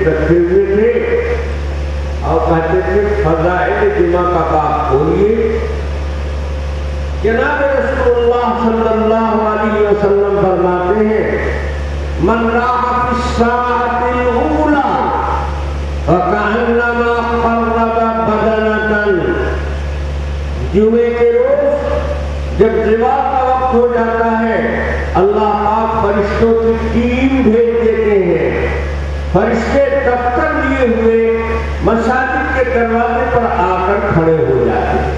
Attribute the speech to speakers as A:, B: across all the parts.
A: رکھے ہوئے تھے اور کہتے تھے فضائل جمعہ کا باب کھولیے. جناب رسول اللہ صلی اللہ علیہ وسلم فرماتے ہیں من راح فی الساعۃ الاولی فکأنما قرب بدنة. جمعے کے روز جب زوال کا وقت ہو جاتا ہے اللہ پاک فرشتوں کی ٹیم بھیج دیتے ہیں. فرشتے دفتر لیے ہوئے مساجد کے دروازے پر آ کر کھڑے ہو جاتے ہیں.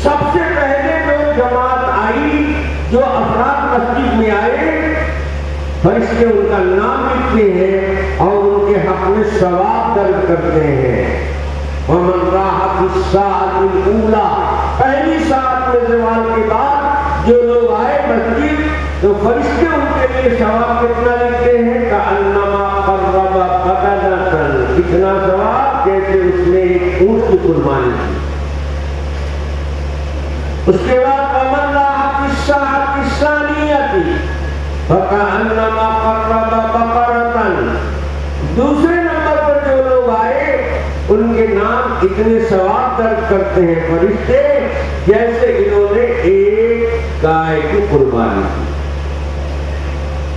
A: سب سے پہلے جو جماعت آئی جو افراد مسجد میں آئے فرشتے ان کا نام لکھتے ہیں اور ان کے حق میں ثواب درج کرتے ہیں. ومن راح فی الساعۃ الاولی، پہلی ساعت میں زوال کے بعد جو لوگ آئے مسجد تو فرشتے ان کے لیے ثواب کتنا لکھتے ہیں کأنما قرب بدنة. کتنا ثواب جیسے اس نے ایک اونٹ کی قربانی کی. اس کے بعد ومن راح فی الساعۃ الثانیۃ فکأنما قرب بقرة. دوسرے نمبر پر جو لوگ آئے ان کے نام اتنے ثواب درج کرتے ہیں فرشتے جیسے انہوں نے ایک گائے کی قربانی کی.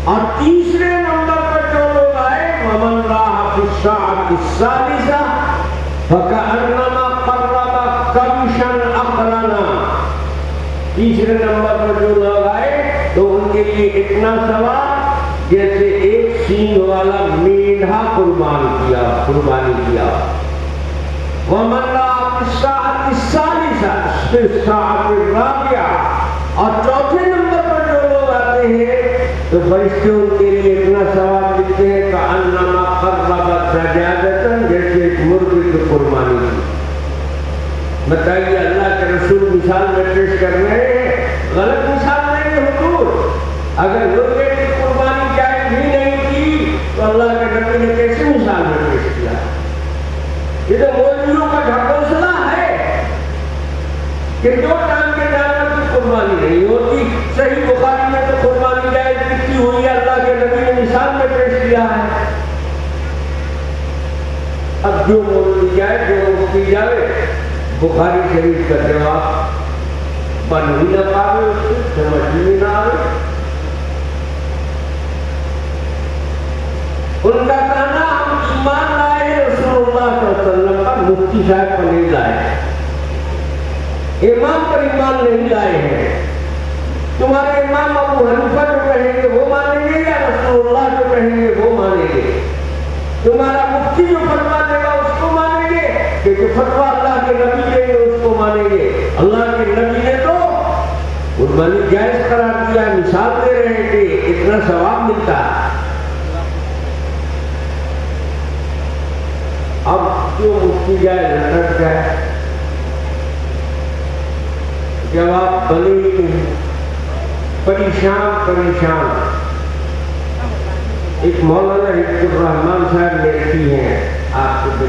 A: اور تیسرے نمبر پر جو لوگ آئے ومن راح فی الساعۃ الثالثۃ فکأنما قرب کبشا اقرنا. تیسرے نمبر پر جو لوگ آئے تو ان کے لیے اتنا ثواب جیسے ایک سینگ والا میڈھا قربانی کیا. ومن راح فی الساعۃ الثالثۃ فی الساعۃ الرابعۃ. اور چوتھے نمبر پر جو لوگ آتے ہیں تو فرشتے ان کے لیے اتنا ثواب لکھتے ہیں کأنما قرب دجاجۃ، جیسے ایک مرغی کی قربانی کی. بتائیے اللہ کے رسول مثال میں پیش کر رہے ہیں، غلط مثال نہیں ہے حضور. اگر مرغے کی قربانی جائز بھی نہیں کی تو اللہ کے نبی نے کیسے مثال میں پیش کیا؟ یہ تو مولویوں کا ڈھکوسلا ہے کہ جو ٹائم کے جانور کی قربانی نہیں ہوتی. صحیح بخاری میں تو قربانی جائز لکھی ہوئی ہے، اللہ کے نبی نے مثال میں پیش کیا ہے. اب جو مولوی جائے جو مفتی جائے بخاری شریف کا جواب بن ہی نہ پاوے، اس کو سمجھ ہی نہ آئے. ان کا کہنا ہم ایمان لائے رسول اللہ صلی اللہ علیہ وسلم پر، مفتی صاحب پر نہیں لائے. امام پر ایمان نہیں لائے ہیں. تمہارے امام ابو حنیفہ جو کہیں گے وہ مانیں گے یا رسول اللہ جو کہیں گے وہ مانیں گے؟ تمہارا مفتی جو فتویٰ دے گا اس کو مانیں گے کہ جو فتویٰ اللہ کے نبی دیں گے اس کو مانیں گے؟ اللہ کے نبی نے تو قربانی جائز قرار دیا، مثال دے رہے ہیں کہ اتنا ثواب ملتا ہے. اب جو مفتی جائے لٹک جائے جواب بنے ہی نہیں. پریشان. ایک مولانا حفظ الرحمان صاحب لکھتی ہیں آپ کو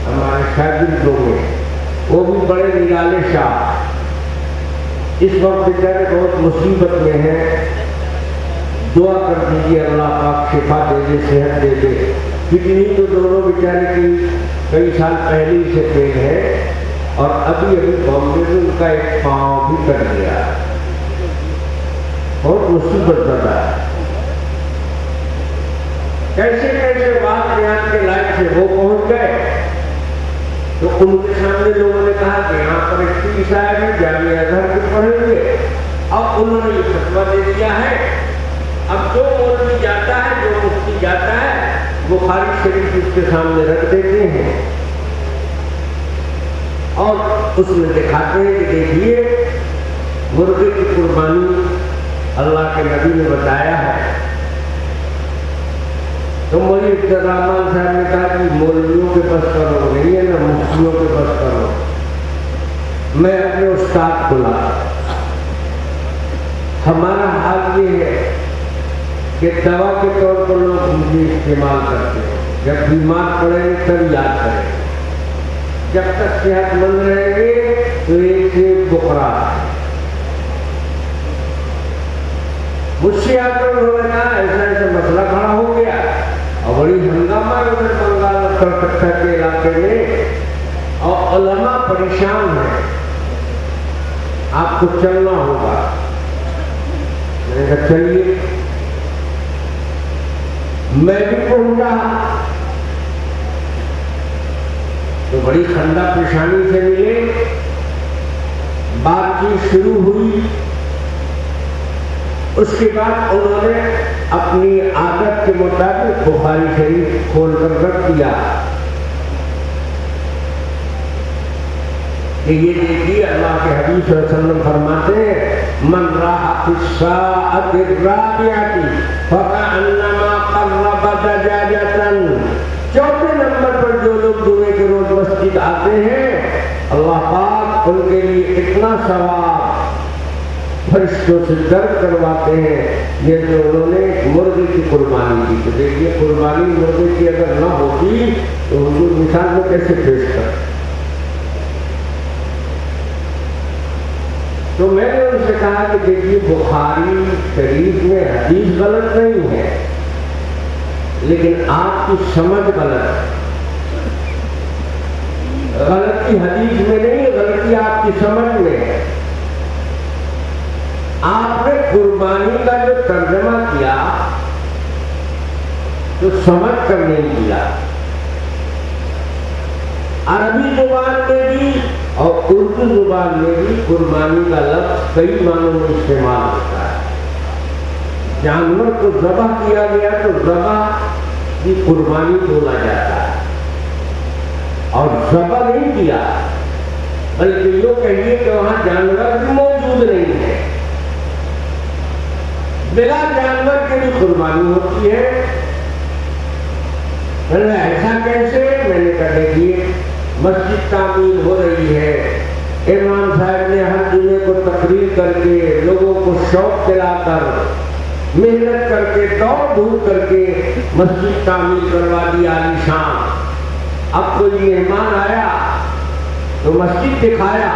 A: ہمارے شاگرد لوگ ہیں، وہ بھی بڑے نرالے شاہ. اس وقت بیچارے بہت مصیبت میں ہیں. دعا کر دیجیے اللہ پاک شفا دے دے، صحت دے دے. کتنی تو دونوں بیچارے کی کئی سال پہلے ہی سے فیل ہے اور ابھی بامبے میں ان کا ایک پاؤں بھی کٹ گیا. بہت مصیبت بتا ہے. کیسے بات بیان کے لائق سے وہ پہنچ گئے تو ان کے سامنے لوگوں نے کہا کہ یہاں پر ایک پیر صاحب ہے جامعہ ازہر کے پڑھے ہوئے. اب انہوں نے یہ فتویٰ دے دیا ہے اب جو مولوی جاتا ہے جو مفتی جاتا ہے بخاری شریف اس کے سامنے رکھ دیتے ہیں اور اس میں دکھاتے ہیں کہ دیکھیے مرغے کی قربانی اللہ کے نبی نے بتایا ہے. تو مولوی حفظ الرحمان صاحب نے کہا کہ مولویوں کے بس کرو نہیں ہے نا مفتیوں کے بس کرو. میں اپنے استاد کو لا. ہمارا حال یہ ہے کہ دوا کے طور پر لوگ مجھے استعمال کرتے ہیں. جب بیمار پڑیں تب یاد کریں. جب تک صحت مند رہیں گے تو ایک سے بخرا. مجھ سے آ کر انہوں نے کہا ایسا ایسا مسئلہ کھڑا ہو گیا کلکتہ کے علاقے میں اور علماء پریشان ہیں، آپ کو چلنا ہوگا۔ میں نے کہا چلیے، میں بھی پہنچا تو بڑی خندہ پیشانی سے ملے، بات چیت شروع ہوئی۔ اس کے بعد انہوں نے اپنی عادت کے مطابق بخاری شریف کھول کر رکھ دیا کہ یہ دیکھیے اللہ کے حبیب صلی اللہ علیہ وسلم فرماتے ہیں من راح فی الساعۃ الرابعۃ فکأنما قرب دجاجۃ، چوتھے نمبر پر جو لوگ جمعے کے روز مسجد آتے ہیں اللہ پاک ان کے لیے اتنا ثواب فرشتوں سے درد کرواتے ہیں جیسے انہوں نے مرغی کی قربانی کی۔ تو دیکھیے قربانی مرغی کی اگر نہ ہوتی تو حضور مثال میں کیسے پیش کرتے۔ تو میں نے ان سے کہا کہ دیکھیے بخاری شریف میں حدیث غلط نہیں ہے، لیکن آپ کی سمجھ غلط ہے۔ غلطی حدیث میں نہیں، غلطی آپ کی سمجھ میں ہے۔ آپ نے قربانی کا جو ترجمہ کیا تو سمجھ کر نہیں کیا۔ عربی زبان میں بھی اور اردو زبان میں بھی قربانی کا لفظ کئی معنوں میں استعمال ہوتا ہے۔ جانور کو ذبح کیا گیا تو ذبح کی قربانی بولا جاتا ہے، اور ذبح نہیں کیا بلکہ یہ کہیے کہ وہاں جانور بھی موجود نہیں ہے، بلا جانور کے بھی قربانی ہوتی ہے۔ ایسا کیسے؟ میں نے کہا دیکھیے مسجد تعمیر ہو رہی ہے، امام صاحب نے ہر جمعے کو تقریر کر کے لوگوں کو شوق دلا کر محنت کر کے دوڑ دھوپ کر کے مسجد تعمیر کروا دی عالی شان۔ اب کوئی مہمان آیا تو مسجد دکھایا،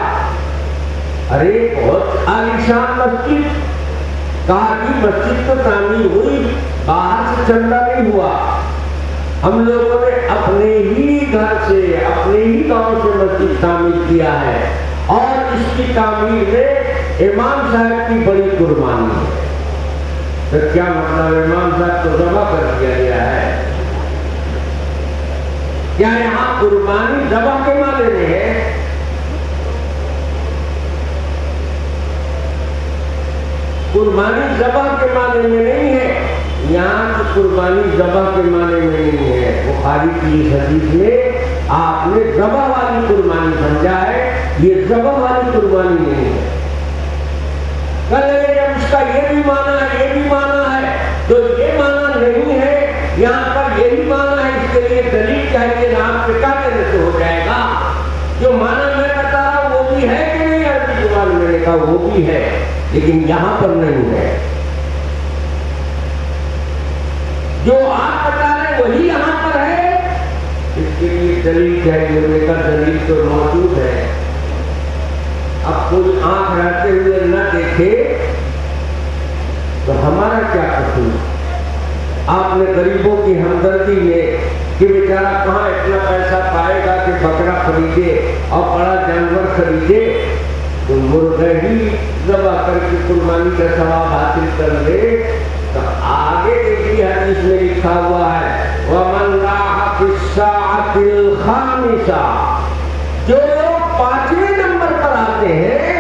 A: ارے بہت عالی شان مسجد، کہا کہ مسجد تو تعمیر ہوئی، باہر سے چندہ نہیں ہوا، ہم لوگوں نے اپنے ہی گھر سے اپنے ہی گاؤں سے مسجد تعمیر کیا ہے، اور اس کی تعمیر میں امام صاحب کی بڑی قربانی ہے۔ تو کیا مطلب امام صاحب کو ذبح کر دیا گیا ہے؟ کیا یہاں قربانی ذبح کے معنی میں ہے؟ قربانی ذبح کے معنی میں نہیں ہے، یہاں کی قربانی ذبح کے معنی میں نہیں ہے۔ بخاری کی اس حدیث میں آپ نے ذبح والی قربانی سمجھا ہے، یہ ذبح والی قربانی نہیں ہے۔ کہنے جب اس کا یہ بھی معنی ہے، یہ بھی معنی ہے، تو یہ معنی نہیں ہے، یہاں پر یہی معنی ہے، اس کے لیے دلیل چاہیے، نام ٹکا دینے سے ہو جائے گا۔ جو معنی میں بتا رہا ہوں وہ بھی ہے کہ نہیں؟ عربی زبان میں نے کہا وہ بھی ہے، لیکن یہاں پر نہیں ہے۔ جو آپ بتا رہے وہی یہاں پر ہے، اس کے لیے دلیل چاہیے۔ میں نے کہا دلیل تو موجود ہے، اب کوئی آنکھ رہتے ہوئے نہ دیکھے تو ہمارا کیا قصور؟ آپ نے غریبوں کی ہمدردی میں کہ بیچارہ کہاں اتنا پیسہ پائے گا کہ بکرا خریدے اور بڑا جانور خریدے، تو مرغے ہی ذبح کر کے قربانی کا ثواب حاصل کر لے۔ تو آگے دیکھیے حدیث میں لکھا ہوا ہے وَمَنْ رَاحَ فِي السَّاعَةِ الْخَامِسَةِ، جو لوگ پانچویں نمبر پر آتے ہیں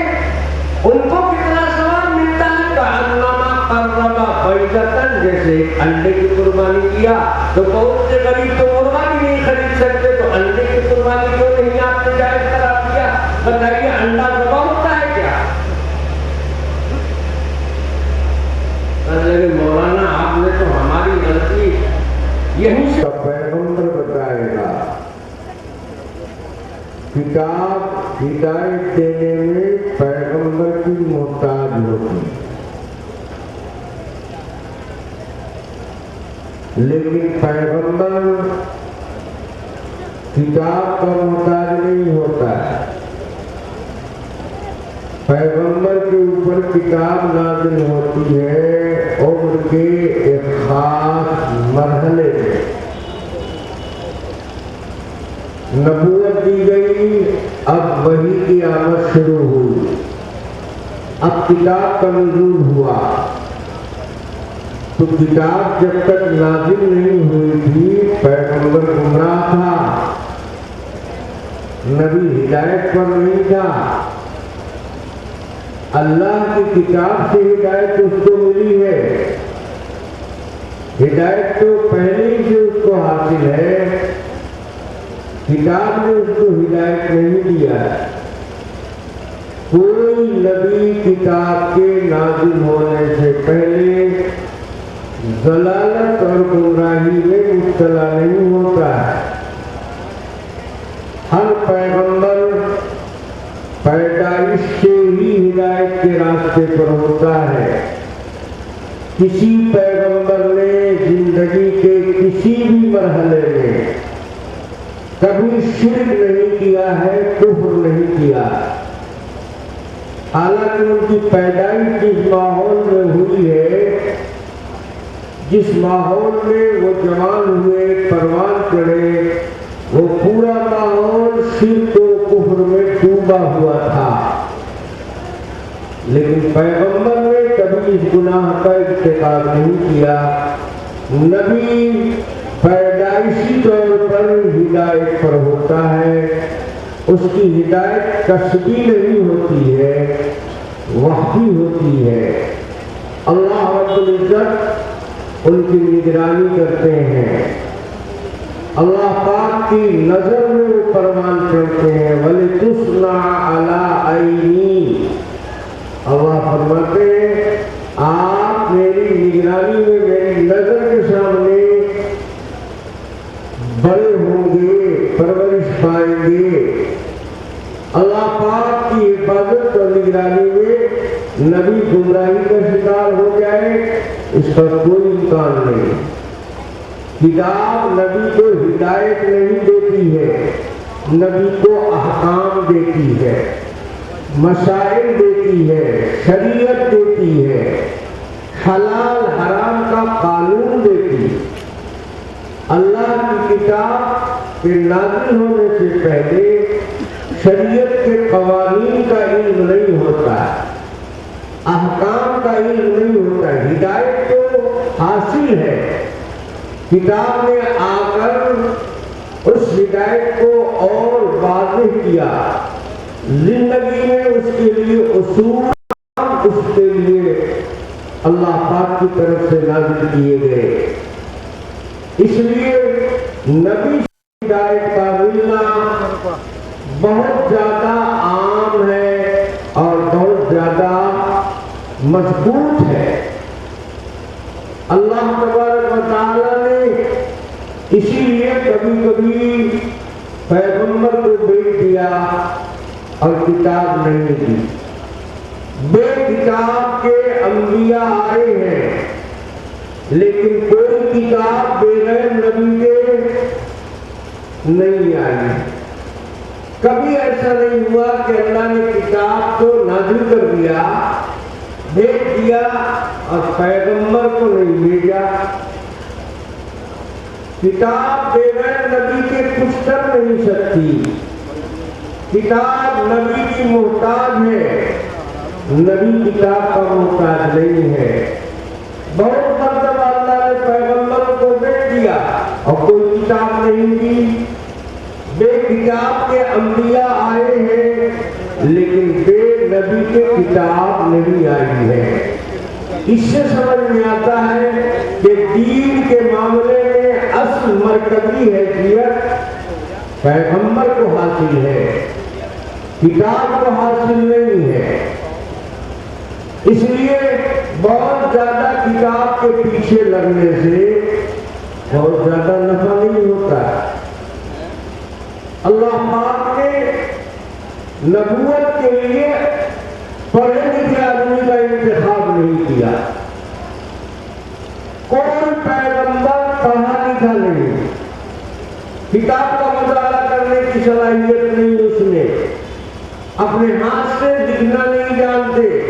A: ان کو کتنا ثواب ملتا ہے؟ کَأَنَّمَا قَرَّبَ بَيْضَةً، جیسے انڈے کی قربانی کیا تو بہت سے غریب تو مرغا بھی نہیں خرید سکتے، تو انڈے کی قربانی کیوں نہیں آپ نے جائز قرار دیا؟ بتائیے انڈا ذبح ہوتا ہے کیا؟ مولانا آپ نے تو ہماری غلطی یہیں سے پیغمبر بتائے گا۔ کتاب ہدایت دینے میں پیغمبر کی محتاج ہوتی، لیکن پیغمبر کتاب کا محتاج نہیں ہوتا ہے۔ پیغمبر کے اوپر کتاب نازل ہوتی ہے عمر کے ایک خاص مرحلے میں، نبوت دی گئی، اب وحی کی آمد شروع ہوئی، اب کتاب کا نزول ہوا۔ تو کتاب جب تک نازل نہیں ہوئی تھی پیغمبر گمراہ تھا، نبی ہدایت پر نہیں تھا۔ اللہ کی کتاب سے ہدایت اس کو ملی ہے، ہدایت تو پہلے ہی سے اس کو حاصل ہے، کتاب نے اس کو ہدایت نہیں دیا۔ کوئی نبی کتاب کے نازل ہونے سے پہلے ضلالت اور گمراہی میں مبتلا نہیں ہوتا ہے۔ ہر پیغمبر پیدائش سے ہی ہدایت کے راستے پر ہوتا ہے۔ کسی پیغمبر نے زندگی کے کسی بھی مرحلے میں کبھی شرک نہیں کیا ہے، کفر نہیں کیا، حالانکہ ان کی پیدائش جس ماحول میں ہوئی ہے، جس ماحول میں وہ جوان ہوئے، پروان چڑھے، وہ پورا ماحول شرک و کفر میں ڈوبا ہوا تھا، لیکن پیغمبر نے کبھی اس گناہ کا ارتکاب نہیں کیا۔ نبی پیدائشی طور پر ہدایت پر ہوتا ہے، اس کی ہدایت کسبی نہیں ہوتی ہے، وحی ہوتی ہے۔ اللہ رب العزت ان کی نگرانی کرتے ہیں، اللہ پاک کی نظر میں وہ پروان چڑھتے ہیں۔ وَلِتُصْنَعَ عَلَىٰ عَيْنِي، اللہ فرماتے ہیں آپ میری نگرانی میں، میری نظر کے سامنے بڑے ہوں گے، پرورش پائیں گے۔ اللہ پاک کی حفاظت اور نگرانی میں نبی گمراہی کا شکار ہو جائے، اس کا کوئی امکان نہیں۔ کتاب نبی کو ہدایت نہیں دیتی ہے، نبی کو احکام دیتی ہے، مسائل دیتی ہے، شریعت دیتی ہے، حلال حرام کا قانون دیتی ہے۔ اللہ کی کتاب کے نازل ہونے سے پہلے شریعت کے قوانین کا علم نہیں ہوتا، احکام کا علم نہیں ہوتا، ہدایت تو حاصل ہے۔ کتاب نے آ کر اس ہدایت کو اور واضح کیا، زندگی میں اس کے لیے اصول اس کے لیے اللہ پاک کی طرف سے نازل کیے گئے۔ اس لیے نبی سے ہدایت کا ملنا بہت زیادہ عام ہے اور بہت زیادہ مضبوط ہے۔ اللہ تبارک و تعالیٰ نے اسی لیے کبھی کبھی پیغمبر کو بھیج دیا اور کتاب نہیں دی۔ بے کتاب کے انبیاء آئے ہیں، لیکن کوئی کتاب بغیر نبی کے نہیں آئی۔ کبھی ایسا نہیں ہوا کہ اللہ نے کتاب کو نازل کر دیا، بھیج دیا اور پیغمبر کو نہیں بھیجا۔ کتاب بغیر نبی کے کچھ کر نہیں سکتی، کتاب نبی کی محتاج ہے، نبی کتاب کا محتاج نہیں ہے۔ بہت مرتبہ اللہ نے پیغمبر کو بھیج دیا اور کوئی کتاب نہیں دی۔ بے کتاب کے انبیاء آئے ہیں، لیکن بے نبی کے کتاب نہیں آئی ہے۔ اس سے سمجھ میں آتا ہے کہ دین کے معاملے میں اصل مرکزی حیثیت پیغمبر کو حاصل ہے، کتاب کو حاصل نہیں ہے۔ اس لیے بہت زیادہ کتاب کے پیچھے لگنے سے بہت زیادہ نفع نہیں ہوتا۔ اللہ پاک نے نبوت کے لیے پڑھے لکھے آدمی کا انتخاب نہیں کیا۔ کوئی پیغمبر پڑھا لکھا نہیں، کتاب کا مطالعہ کرنے کی صلاحیت نہیں اس میں، اپنے ہاتھ سے لکھنا نہیں جانتے،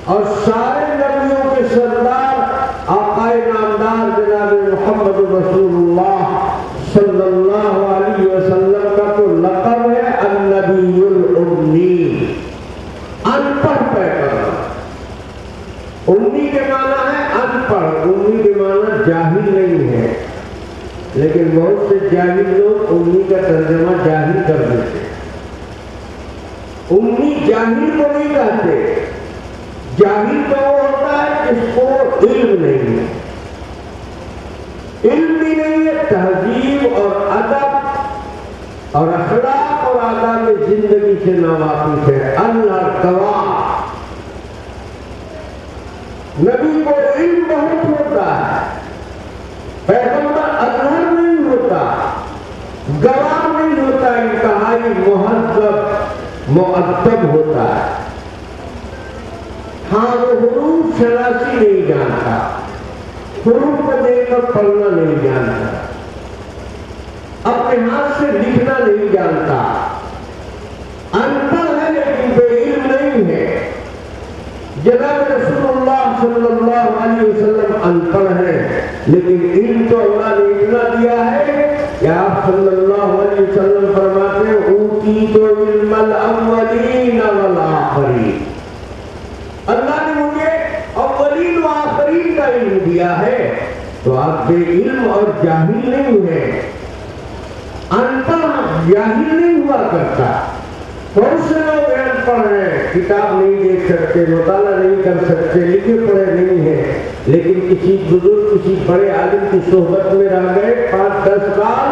A: اور سارے نبیوں کے سردار آقا نامدار جناب محمد رسول اللہ صلی اللہ علیہ وسلم کا کے معنی ہے ان پڑھ، امی کے معنی جاہل نہیں ہے، لیکن بہت سے جاہل لوگ امی کا ترجمہ جاہل کر دیتے۔ امی جاہل کو نہیں کہتے، جاہل تو وہ ہوتا ہے جس کو علم نہیں ہے، علم بھی نہیں ہے، تہذیب اور ادب اور اخلاق اور آداب زندگی سے ناواقف ہے۔ اللہ گواہ، نبی کو علم بہت ہوتا ہے، پیغمبر اظہر نہیں ہوتا، گواہ نہیں ہوتا، انتہائی مہذب مؤدب ہوتا ہے۔ ہاں وہ حروف شناسی نہیں جانتا، حروف کو دیکھ کر پڑھنا نہیں جانتا، اپنے ہاتھ سے لکھنا نہیں جانتا، ان پڑھ ہے لیکن بے علم نہیں ہے۔ جناب رسول اللہ صلی اللہ علیہ وسلم ان پڑھ ہے، لیکن علم تو اللہ نے اتنا دیا ہے کہ آپ صلی اللہ علیہ وسلم فرماتے ہیں اوتیت علم الاولین والآخرین، اللہ نے مجھے اولین و آخرین کا علم دیا ہے۔ تو آپ بے علم اور جاہل نہیں ہیں، ان پڑھ جاہل نہیں ہوا کرتا۔ بہت سے لوگ ان پڑھ ہیں، کتاب نہیں دیکھ سکتے، مطالعہ نہیں کر سکتے، لکھے پڑھے نہیں ہیں، لیکن کسی بزرگ کسی بڑے عالم کی صحبت میں رہ گئے 5-10 سال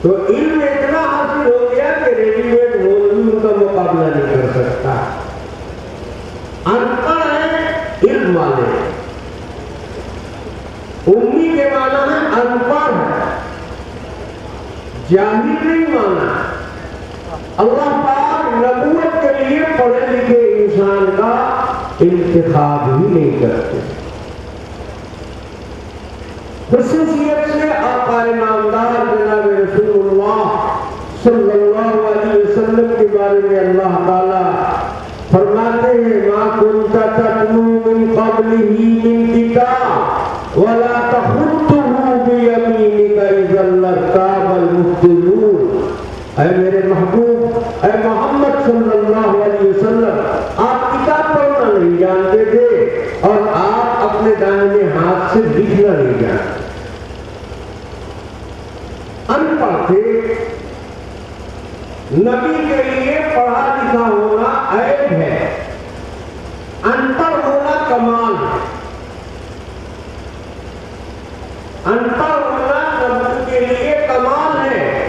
A: تو علم اتنا حاصل ہو گیا کہ ریڈی میڈ مولوی ان کا مقابلہ نہیں کر سکتا۔ ان پڑھ ہے علم والے، امی کے معنی ہے ان پڑھ، جاہل نہیں مانا۔ اللہ پاک نبوت کے لیے پڑھے لکھے انسان کا انتخاب ہی نہیں کرتے۔ خصوصیت سے آقا نامدار جناب رسول اللہ صلی اللہ علیہ وسلم کے بارے میں اللہ تعالیٰ فرماتے ہیں ما كنت تتلو من قبله من كتاب ولا تخطه بيمينك اذا لارتاب المبطلون۔ اے میرے محبوب، اے محمد صلی اللہ علیہ وسلم، آپ کتاب پڑھنا نہیں جانتے تھے اور آپ اپنے دائیں ہاتھ سے لکھنا نہیں جانتے، ان پڑھ تھے۔ نبی کے لیے پڑھا لکھا ہونا عیب ہے، ان پڑھ ہونا کمال ہے۔ ان پڑھ ہونا نبی کے لیے کمال ہے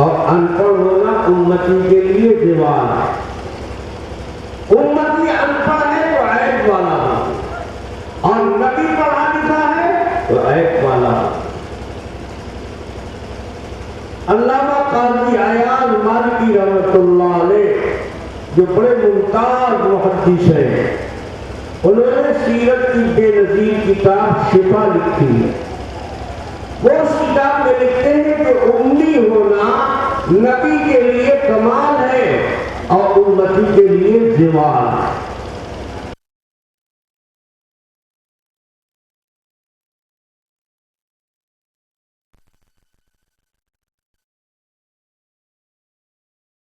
A: اور ان پڑھ ہونا امتی کے لیے زوال ہے۔ امتی ان پڑھ ہے تو عیب والا ہو، اور نبی پڑھا لکھا ہے تو عیب والا ہو۔ علامہ قاضی عیاض مالکی رحمۃ اللہ علیہ جو بڑے ممتاز محدث ہیں، انہوں نے سیرت کی بے نظیر کتاب شفا لکھی ہے۔ وہ اس کتاب میں لکھتے ہیں کہ امی ہونا نبی کے لیے کمال ہے اور امتی کے لیے زوال ہے۔